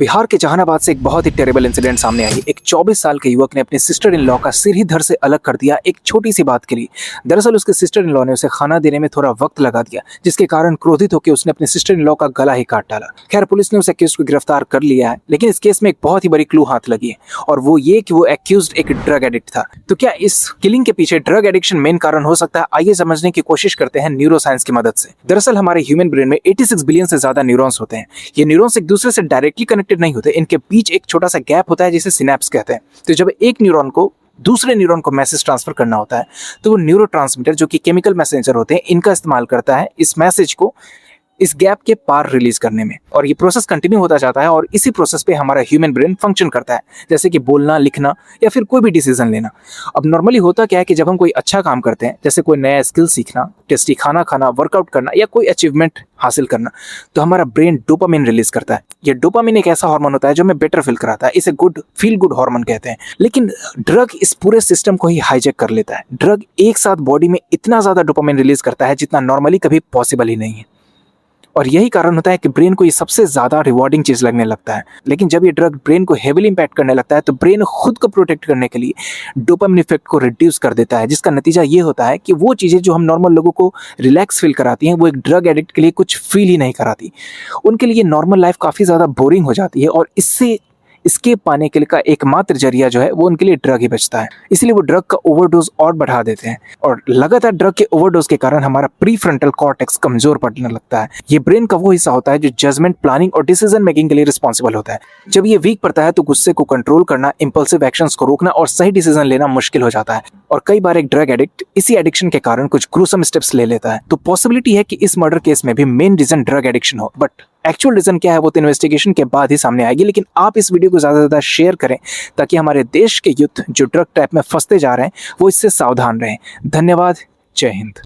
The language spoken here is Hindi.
बिहार के जहानाबाद से एक बहुत ही टेरेबल इंसिडेंट सामने आई। एक 24 साल के युवक ने अपने सिस्टर इन लॉ का सिर ही धड़ से अलग कर दिया एक छोटी सी बात के लिए। दरअसल उसके सिस्टर इन लॉ ने उसे खाना देने में थोड़ा वक्त लगा दिया, जिसके कारण क्रोधित होकर उसने अपने सिस्टर इन लॉ का गला ही काट डाला। खैर, पुलिस ने उस एक्यूज को गिरफ्तार कर लिया है, लेकिन इस केस में एक बहुत ही बड़ी क्लू हाथ लगी है, और वो ये कि वो एक्यूज एक ड्रग एडिक्ट था। तो क्या इस किलिंग के पीछे ड्रग एडिक्शन मेन कारण हो सकता है? आइए समझने की कोशिश करते हैं न्यूरो साइंस की मदद से। दरअसल हमारे ह्यूमन ब्रेन में 86 बिलियन से ज्यादा न्यूरॉन्स होते हैं। ये न्यूरॉन्स एक दूसरे से डायरेक्टली कनेक्टेड नहीं होते, इनके बीच एक छोटा सा गैप होता है जिसे सिनेप्स कहते हैं। तो जब एक न्यूरॉन को दूसरे न्यूरॉन को मैसेज ट्रांसफर करना होता है, तो वो न्यूरोट्रांसमीटर जो कि केमिकल मैसेंजर होते हैं, इनका इस्तेमाल करता है इस मैसेज को इस गैप के पार रिलीज करने में। और ये प्रोसेस कंटिन्यू होता जाता है, और इसी प्रोसेस पे हमारा ह्यूमन ब्रेन फंक्शन करता है, जैसे कि बोलना, लिखना या फिर कोई भी डिसीजन लेना। अब नॉर्मली होता क्या है कि जब हम कोई अच्छा काम करते हैं, जैसे कोई नया स्किल सीखना, टेस्टी खाना खाना, वर्कआउट करना या कोई अचीवमेंट हासिल करना, तो हमारा ब्रेन डोपामिन रिलीज करता है। ये डोपामिन एक ऐसा हार्मोन होता है जो हमें बेटर फील कराता है। इसे गुड फील गुड हार्मोन कहते हैं। लेकिन ड्रग इस पूरे सिस्टम को ही हाईजैक कर लेता है। ड्रग एक साथ बॉडी में इतना ज्यादा डोपामिन रिलीज करता है जितना नॉर्मली कभी पॉसिबल ही नहीं है, और यही कारण होता है कि ब्रेन को ये सबसे ज्यादा रिवॉर्डिंग चीज लगने लगता है। लेकिन जब ये ड्रग ब्रेन को हेविली इंपैक्ट करने लगता है, तो ब्रेन खुद को प्रोटेक्ट करने के लिए डोपामिन इफेक्ट को रिड्यूस कर देता है, जिसका नतीजा ये होता है कि वो चीजें जो हम नॉर्मल लोगों को रिलैक्स फील कराती हैं, वो एक ड्रग एडिक्ट के लिए कुछ फील ही नहीं कराती। उनके लिए नॉर्मल लाइफ काफी ज्यादा बोरिंग हो जाती है, और इससे एस्केप पाने के लिए का एकमात्र जरिया जो है वो उनके लिए ड्रग ही बचता है। इसलिए वो ड्रग का ओवरडोज और बढ़ा देते हैं, और लगातार ड्रग के ओवरडोज के कारण हमारा प्री फ्रंटल कॉर्टेक्स कमजोर पड़ने लगता है। ये ब्रेन का वो हिस्सा होता है जो जजमेंट, प्लानिंग और डिसीजन मेकिंग के लिए रिस्पॉन्सिबल होता है। जब ये वीक पड़ता है तो गुस्से को कंट्रोल करना, इंपल्सिव एक्शंस को रोकना और सही डिसीजन लेना मुश्किल हो जाता है। और कई बार एक ड्रग एडिक्ट इसी एडिक्शन के कारण कुछ ग्रूसम स्टेप्स ले लेता है। तो पॉसिबिलिटी है कि इस मर्डर केस में भी मेन रीजन ड्रग एडिक्शन हो, बट एक्चुअल रीजन क्या है वो तो इन्वेस्टिगेशन के बाद ही सामने आएगी। लेकिन आप इस वीडियो को ज्यादा से ज्यादा शेयर करें, ताकि हमारे देश के यूथ जो ड्रग ट्रैप में फंसते जा रहे हैं वो इससे सावधान रहें। धन्यवाद। जय हिंद।